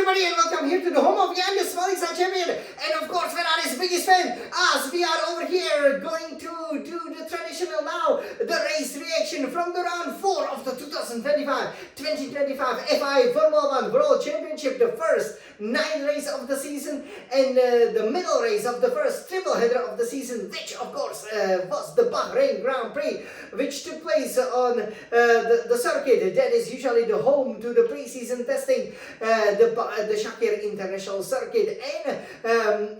everybody and welcome here to the home of the youngest Smiling champion and of course Ferrari's biggest fan, as we are over here going to do the traditional now, the race reaction from the round 4 of the 2025 FI Formula 1 World Championship, the first 9th race of the season and the middle race of the first triple header of the season, which of course was the Bahrain Grand Prix, which took place on the circuit that is usually the home to the pre-season testing, the Sakhir International Circuit, and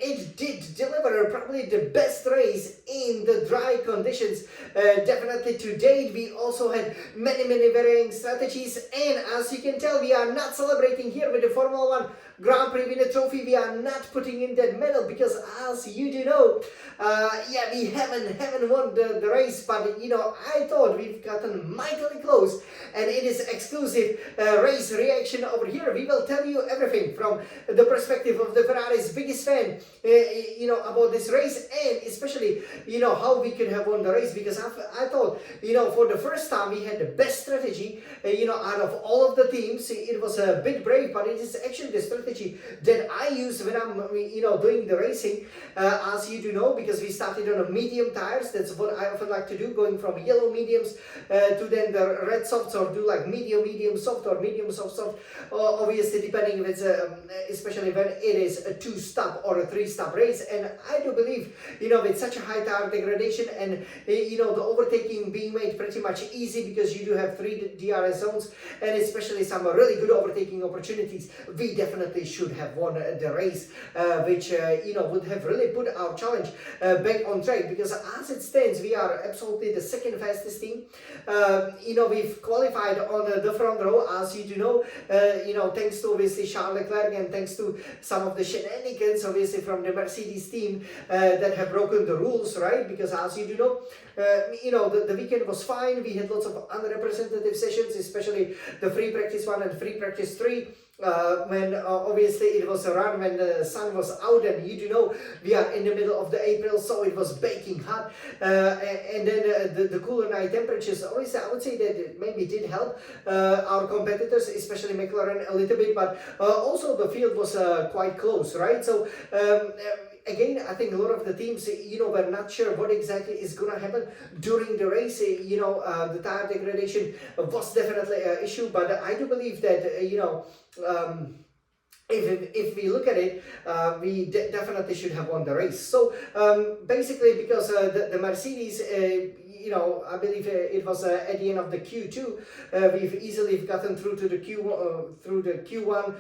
it did deliver probably the best race in the dry conditions. Definitely to date. We also had many varying strategies, and as you can tell, we are not celebrating here with the Formula 1 Grand Prix winner trophy. We are not putting in that medal because, as you do know, yeah, we haven't won the race, but you know, I thought we've gotten mightily close, and it is exclusive race reaction over here. We will tell you everything from the perspective of the Ferrari's biggest fan, you know, about this race, and especially, you know, how we could have won the race, because I thought, you know, for the first time we had the best strategy, you know, out of all of the teams. It was a bit brave, but it is actually the strategy that I use when I'm, you know, doing the racing, as you do know, because we started on a medium tires. That's what I often like to do, going from yellow mediums to then the red softs, or do like medium soft, or medium soft, obviously depending if it's especially when it is a 2-stop or a 3-stop race. And I do believe, you know, with such a high tire degradation and you know, the overtaking being made pretty much easy because you do have 3 DRS zones and especially some really good overtaking opportunities, we definitely should have won the race, which you know, would have really put our challenge back on track, because as it stands we are absolutely the second fastest team. You know, we've qualified on the front row, as you do know, you know, thanks to obviously Charles Leclerc and thanks to some of the shenanigans obviously from the Mercedes team that have broken the rules, right? Because as you do know, you know, the weekend was fine. We had lots of unrepresentative sessions, especially the free practice 1 and free practice 3. When obviously it was a run when the sun was out, and you do know we are in the middle of the April, so it was baking hot, and then the cooler night temperatures, obviously I would say that it maybe did help our competitors, especially McLaren, a little bit, but also the field was quite close, right? So again, I think a lot of the teams, you know, were not sure what exactly is going to happen during the race. You know, the tire degradation was definitely an issue, but I do believe that, you know, if we look at it, we definitely should have won the race. So basically, because the Mercedes, you know, I believe it was at the end of the Q2, we've easily gotten through to the Q1.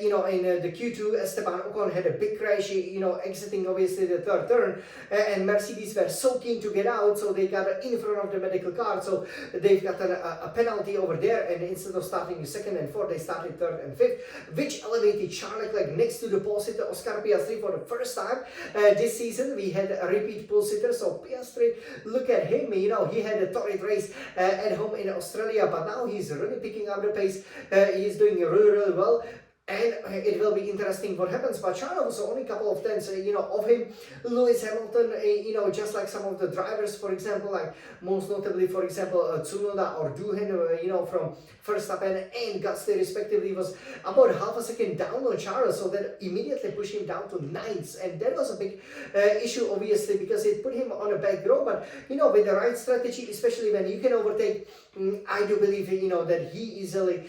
You know, in the Q2, Esteban Ocon had a big crash, you know, exiting obviously the 3rd turn, and Mercedes were so keen to get out, so they got in front of the medical car, so they've gotten a penalty over there, and instead of starting 2nd and 4th, they started 3rd and 5th, which elevated Charles Leclerc next to the pole sitter Oscar Piastri for the first time this season. We had a repeat pole sitter, so Piastri, look at him, you know, he had a torrid race at home in Australia, but now he's really picking up the pace. He's doing really well. And it will be interesting what happens, but Charles was only a couple of tenths, you know, of him. Lewis Hamilton, you know, just like some of the drivers, for example, like most notably, for example, Tsunoda or Duhan, you know, from Verstappen and Gasly respectively, was about half a second down on Charles, so that immediately pushed him down to 9th, and that was a big issue, obviously, because it put him on a back row. But you know, with the right strategy, especially when you can overtake, I do believe, you know, that he easily,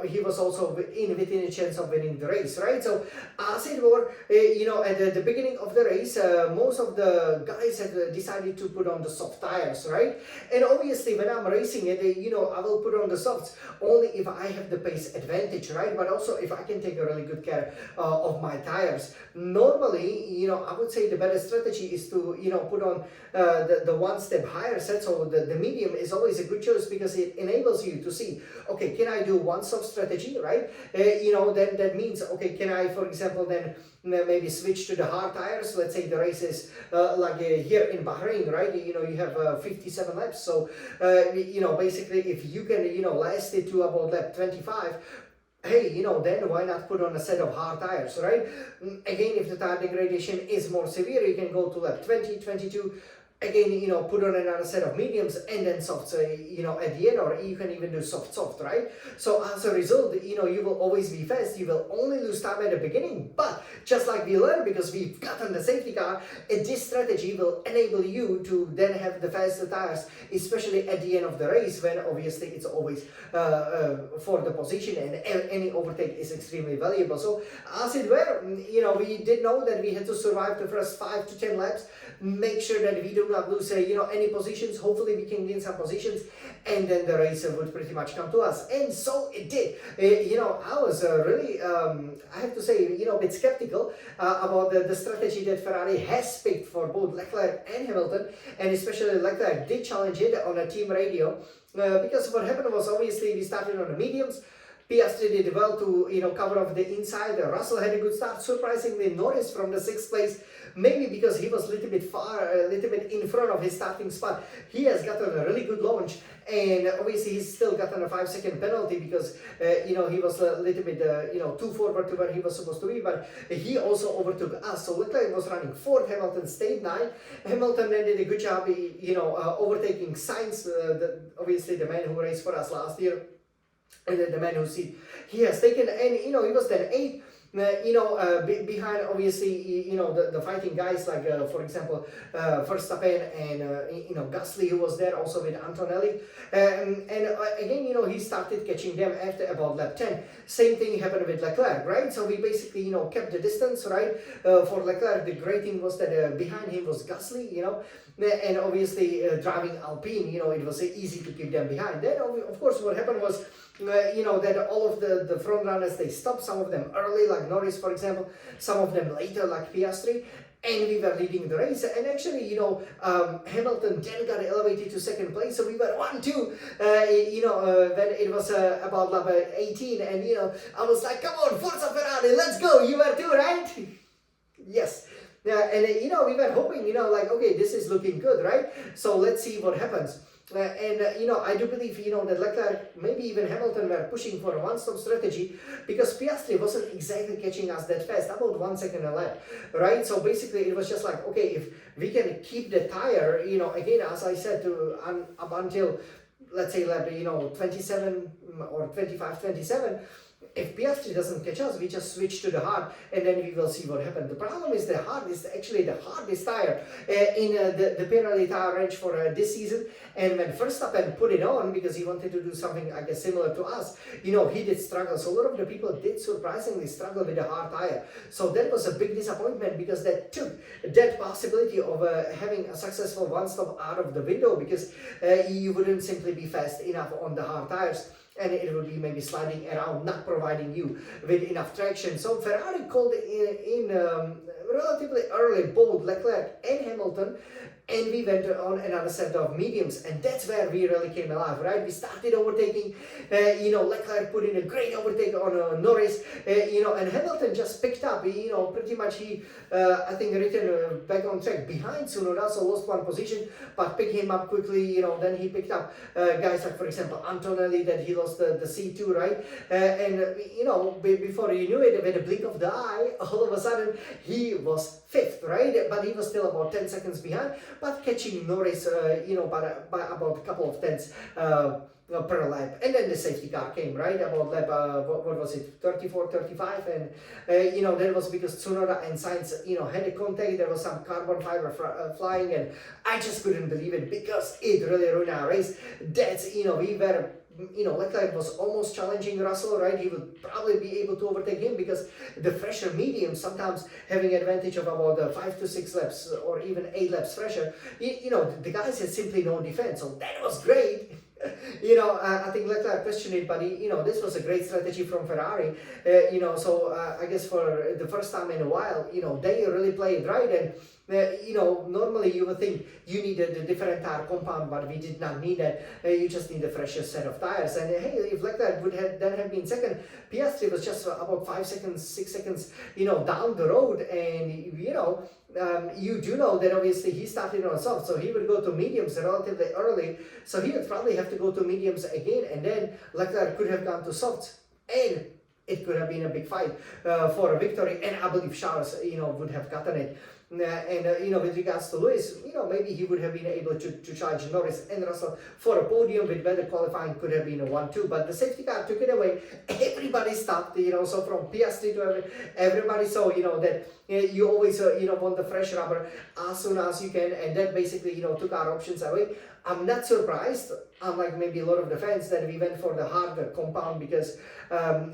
he was also within a chance of winning the race, right? So as it were, you know, at the beginning of the race, most of the guys had decided to put on the soft tires, right? And obviously when I'm racing it, you know, I will put on the softs only if I have the pace advantage, right? But also if I can take a really good care of my tires. Normally, you know, I would say the better strategy is to, you know, put on the 1 step higher set. So the medium is always a good choice because it enables you to see, okay, can I do 1 soft strategy, right? You know, then that means, okay, can I, for example, then maybe switch to the hard tires? Let's say the race is like here in Bahrain, right? You know, you have 57 laps, so you know, basically if you can, you know, last it to about lap 25, hey, you know, then why not put on a set of hard tires, right? Again, if the tire degradation is more severe, you can go to lap 20, 22, again, put on another set of mediums and then softs, at the end, or you can even do soft, right? So as a result, you will always be fast. You will only lose time at the beginning, but just like we learned, because we've gotten the safety car, this strategy will enable you to then have the faster tires, especially at the end of the race, when obviously it's always for the position, and any overtake is extremely valuable. So as it were, we did know that we had to survive the first 5 to 10 laps, make sure that we do not lose any positions. Hopefully we can gain some positions, and then the race would pretty much come to us, and so it did. I was really I have to say a bit skeptical about the strategy that Ferrari has picked for both Leclerc and Hamilton, and especially Leclerc did challenge it on a team radio, because what happened was, obviously we started on the mediums. Piastri did well to cover off the inside. Russell had a good start. Surprisingly, Norris from the 6th place, maybe because he was a little bit in front of his starting spot, he has gotten a really good launch, and obviously he's still gotten a 5-second penalty because he was a little bit too forward to where he was supposed to be, but he also overtook us. So Leclerc was running 4th, Hamilton stayed 9th. Hamilton then did a good job overtaking Sainz, obviously the man who raced for us last year, and then the man whose seat he has taken, and he was then 8th. Behind obviously the fighting guys like for example Verstappen and Gasly, who was there also with Antonelli, and again he started catching them after about lap 10. Same thing happened with Leclerc, right? So we basically kept the distance, right? For Leclerc, the great thing was that behind him was Gasly, and obviously driving Alpine, it was easy to keep them behind. Then of course what happened was that all of the front runners, they stopped, some of them early like Norris for example, some of them later like Piastri, and we were leading the race. And actually Hamilton then got elevated to 2nd place, so we were 1-2 when it was about lap 18, and I was like, come on, Forza Ferrari, let's go. You were too, right? Yes. Yeah, and we were hoping, like, okay, this is looking good, right? So let's see what happens. I do believe, that Leclerc, maybe even Hamilton, were pushing for a one-stop strategy, because Piastri wasn't exactly catching us that fast, about 1 second a lap, right? So basically it was just like, okay, if we can keep the tire, again, as I said, up until, let's say, lap, 27 or 25, 27, if Piastri doesn't catch us, we just switch to the hard, and then we will see what happens. The problem is the hard is actually the hardest tire in the Pirelli tire range for this season. And when Verstappen put it on, because he wanted to do something, I guess, similar to us, he did struggle. So a lot of the people did surprisingly struggle with the hard tire. So that was a big disappointment, because that took that possibility of having a successful one-stop out of the window, because you wouldn't simply be fast enough on the hard tires, and it would be maybe sliding around, not providing you with enough traction. So Ferrari called in relatively early both Leclerc and Hamilton, and we went on another set of mediums, and that's where we really came alive, right? We started overtaking, Leclerc put in a great overtake on Norris, and Hamilton just picked up, pretty much he, I think, returned back on track behind Tsunoda, so lost 1 position, but picked him up quickly, then he picked up guys like, for example, Antonelli, that he lost the C2, right? Before you knew it, with a blink of the eye, all of a sudden, he was 5th, right? But he was still about 10 seconds behind, but catching Norris, by about a couple of tenths per lap. And then the safety car came, right? About lap, what was it, 34, 35, and that was because Tsunoda and Sainz, had a contact. There was some carbon fiber flying, and I just couldn't believe it, because it really ruined our race. That's, we were, Leclerc was almost challenging Russell, right? He would probably be able to overtake him, because the fresher medium, sometimes having advantage of about 5 to 6 laps or even 8 laps fresher, the guys had simply no defense. So that was great. I think Leclerc questioned it, but this was a great strategy from Ferrari. So I guess for the first time in a while, they really played right. And normally you would think you needed a different tire compound, but we did not need that. You just need a fresher set of tires. And hey, if Leclerc would have been second, Piastri was just about 5 seconds, 6 seconds, down the road. And you do know that obviously he started on soft, so he would go to mediums relatively early. So he would probably have to go to mediums again, and then Leclerc could have gone to softs, and it could have been a big fight for a victory. And I believe Charles, would have gotten it. With regards to Lewis, maybe he would have been able to charge Norris and Russell for a podium with better qualifying, could have been a 1-2, but the safety car took it away. Everybody stopped, so from Piastri to everybody saw, that you always, want the fresh rubber as soon as you can, and that basically, took our options away. I'm not surprised, unlike maybe a lot of the fans, that we went for the harder compound because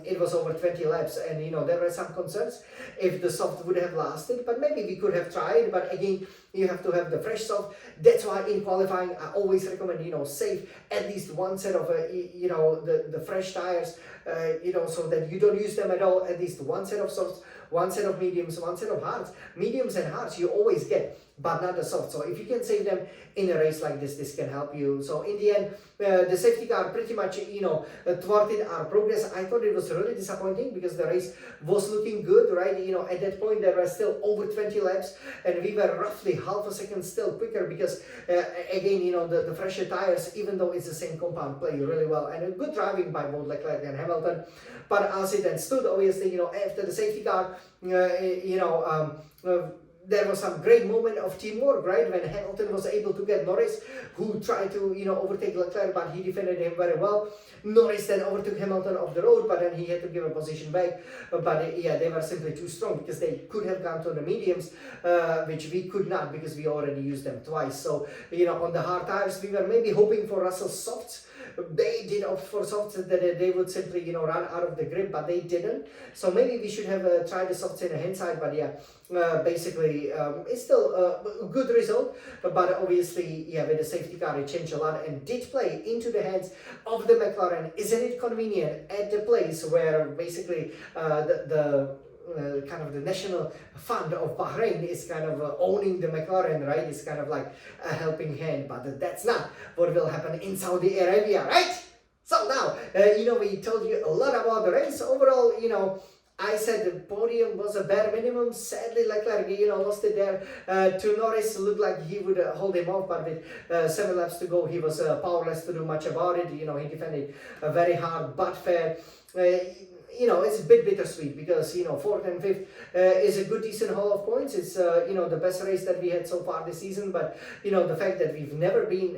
it was over 20 laps, and there were some concerns if the soft would have lasted, but maybe we could have tried. But again, you have to have the fresh soft. That's why in qualifying I always recommend save at least one set of the fresh tires, so that you don't use them at all. At least one set of softs, one set of mediums, one set of hards. Mediums and hards you always get, but not the soft. So if you can save them in a race like this can help you. So in the end, the safety car pretty much thwarted our progress. I thought it was really disappointing because the race was looking good, right? At that point there were still over 20 laps, and we were roughly half a second still quicker because again, the fresher tires, even though it's the same compound, play really well, and good driving by both Leclerc and Hamilton. But as it then stood, obviously, after the safety car, there was some great moment of teamwork, right? When Hamilton was able to get Norris, who tried to, overtake Leclerc, but he defended him very well. Norris then overtook Hamilton off the road, but then he had to give a position back. But yeah, they were simply too strong because they could have gone to the mediums, which we could not because we already used them twice. So, on the hard tires, we were maybe hoping for Russell's softs. They did opt for softs that they would simply, run out of the grip, but they didn't. So maybe we should have tried the softs in the hindsight, but yeah, basically it's still a good result. But obviously, yeah, with the safety car, it changed a lot and did play into the hands of the McLaren. Isn't it convenient at the place where basically kind of the national fund of Bahrain is kind of owning the McLaren, right? It's kind of like a helping hand, but that's not what will happen in Saudi Arabia, right? So now, we told you a lot about the race. Overall, I said the podium was a bare minimum. Sadly, Leclerc, lost it there to Norris. Looked like he would hold him off, but with 7 laps to go, he was powerless to do much about it. He defended very hard, but fair. It's a bit bittersweet because, 4th and 5th is a good, decent haul of points. It's, the best race that we had so far this season. But, the fact that we've never been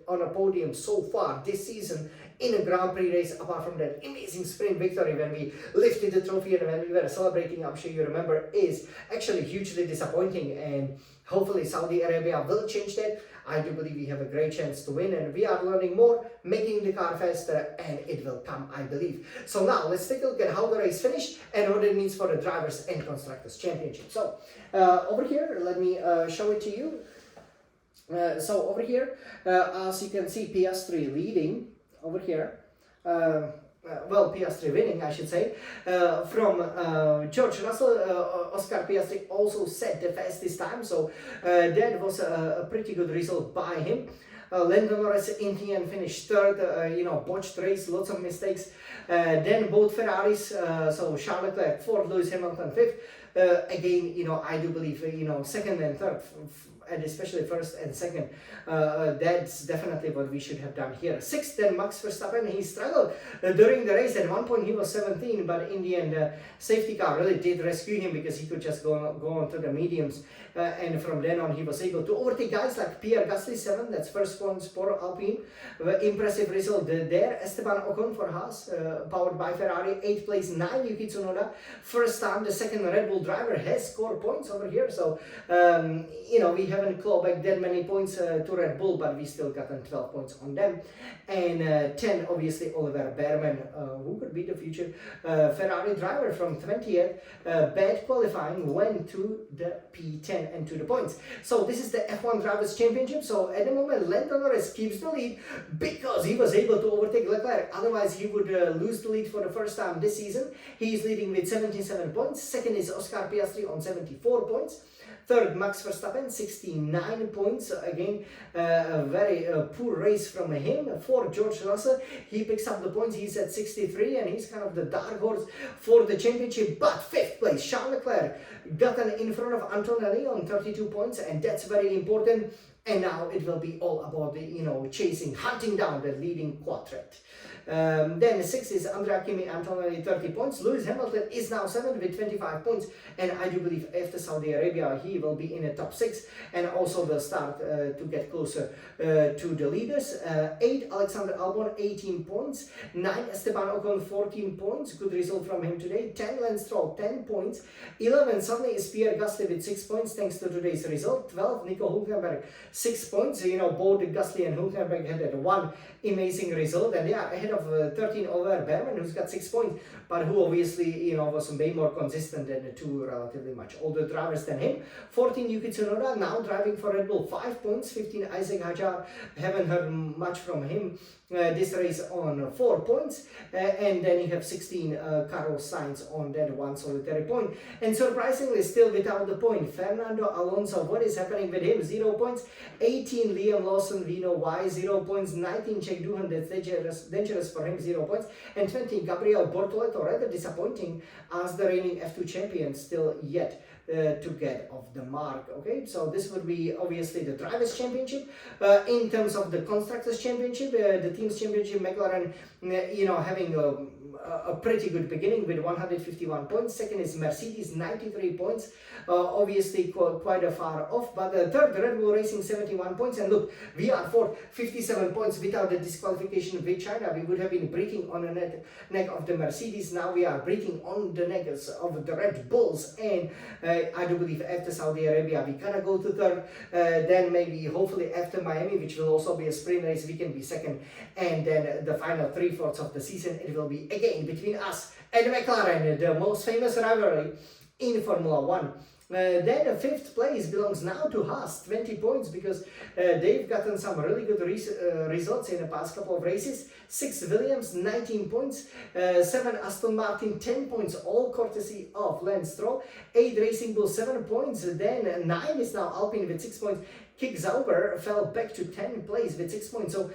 on a podium so far this season in a Grand Prix race, apart from that amazing sprint victory when we lifted the trophy and when we were celebrating, I'm sure you remember, is actually hugely disappointing. And hopefully Saudi Arabia will change that. I do believe we have a great chance to win, and we are learning more, making the car faster, and it will come, I believe. So now let's take a look at how the race finished and what it means for the Drivers' and Constructors' Championship. So over here, let me show it to you. So over here, as you can see, Piastri leading over here. Piastri winning, I should say, from George Russell. Oscar Piastri also set the fastest time, so that was a pretty good result by him. Lando Norris in the end finished 3rd, botched race, lots of mistakes. Then both Ferraris, so Charles Leclerc 4th, Lewis Hamilton 5th. Again, I do believe, 2nd and 3rd, and especially 1st and 2nd, that's definitely what we should have done here. 6th, then Max Verstappen, he struggled during the race. At one point he was 17, but in the end, safety car really did rescue him because he could just go on to the mediums. And from then on, he was able to overtake guys like Pierre Gasly 7, that's first points for Alpine. Impressive result there. Esteban Ocon for Haas, powered by Ferrari, 8th place, 9 Yuki Tsunoda. First time the second Red Bull driver has scored points over here. So, we haven't clawed back that many points to Red Bull, but we still gotten 12 points on them. And 10, obviously, Oliver Behrman, who could be the future Ferrari driver from 20th. Bad qualifying, went to the P10 and to the points. So this is the F1 Drivers' Championship. So at the moment, Lando Norris keeps the lead because he was able to overtake Leclerc. Otherwise, he would lose the lead for the first time this season. He is leading with 77 points. Second is Oscar Piastri on 74 points. 3rd, Max Verstappen, 69 points. Again, a very poor race from him. 4th, George Russell, he picks up the points. He's at 63, and he's kind of the dark horse for the championship. But 5th place, Charles Leclerc, gotten in front of Antonelli on 32 points, and that's very important. And now it will be all about the, chasing, hunting down the leading quadrant. Then 6 is Andrea Kimi Antonelli, 30 points. Lewis Hamilton is now 7 with 25 points, and I do believe after Saudi Arabia he will be in the top 6 and also will start to get closer to the leaders. 8 Alexander Albon, 18 points. 9 Esteban Ocon, 14 points. Good result from him today. 10 Lance Stroll, 10 points. 11 suddenly is Pierre Gasly with 6 points thanks to today's result. 12 Nico Hülkenberg, 6 points. You know, both Gasly and Hülkenberg had that one amazing result, and they are ahead of 13 over Berman, who's got 6 points, but who obviously, you know, was way more consistent than the two relatively much older drivers than him. 14 Yuki Tsunoda, now driving for Red Bull, 5 points. 15 Isaac Hadjar, haven't heard much from him this race, on 4 points. And then you have 16 Carlos Sainz on that one solitary point. And surprisingly, still without the point, Fernando Alonso, what is happening with him? 0 points. 18 Liam Lawson, we know why, 0 points. 19 Jack Doohan, that's dangerous for him, 0 points. And 20 Gabriel Bortoleto, rather disappointing as the reigning F2 champion, still yet to get off the mark. Okay, so this would be obviously the Drivers' Championship. In terms of the Constructors' Championship, the Teams' Championship, McLaren, you know, having a pretty good beginning with 151 points. Second is Mercedes, 93 points. Obviously quite a far off, but third, Red Bull Racing, 71 points. And look, we are fourth, 57 points. Without the disqualification with China, we would have been breathing on the neck of the Mercedes. Now we are breathing on the necks of the Red Bulls, and I do believe after Saudi Arabia we gotta go to third. Then maybe hopefully after Miami, which will also be a sprint race, we can be second, and then the final 3/4 of the season it will be again between us and McLaren, the most famous rivalry in Formula 1. Then the 5th place belongs now to Haas, 20 points, because they've gotten some really good results in the past couple of races. 6 Williams, 19 points. 7 Aston Martin, 10 points, all courtesy of Lance Stroll. 8 Racing Bull, 7 points. Then 9 is now Alpine with 6 points. Kick Sauber fell back to 10th place with 6 points. So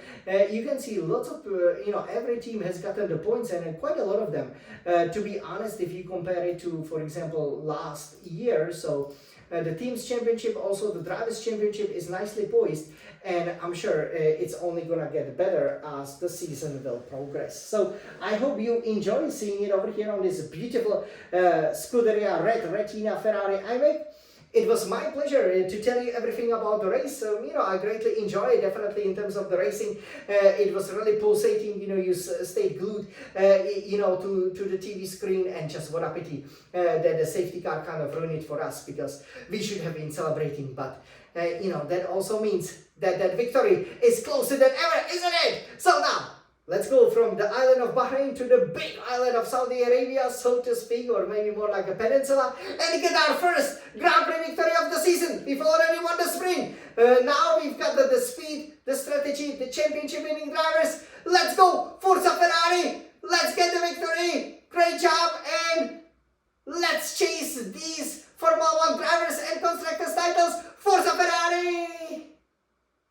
you can see lots of, you know, every team has gotten the points, and quite a lot of them. To be honest, if you compare it to, for example, last year, so the Teams Championship, also the Drivers' Championship is nicely poised, and I'm sure it's only gonna get better as the season will progress. So I hope you enjoy seeing it over here on this beautiful Scuderia Red Retina Ferrari iMac. It was my pleasure to tell you everything about the race. You know, I greatly enjoyed it, definitely in terms of the racing. It was really pulsating, you know, you stayed glued, you know, to the TV screen, and just what a pity that the safety car kind of ruined it for us, because we should have been celebrating. But, you know, that also means that that victory is closer than ever, isn't it? So now, let's go from the island of Bahrain to the big island of Saudi Arabia, so to speak, or maybe more like a peninsula, and get our first Grand Prix victory of the season. We've already won the sprint. Now we've got the speed, the strategy, the championship winning drivers. Let's go, Forza Ferrari. Let's get the victory. Great job, and let's chase these Formula 1 drivers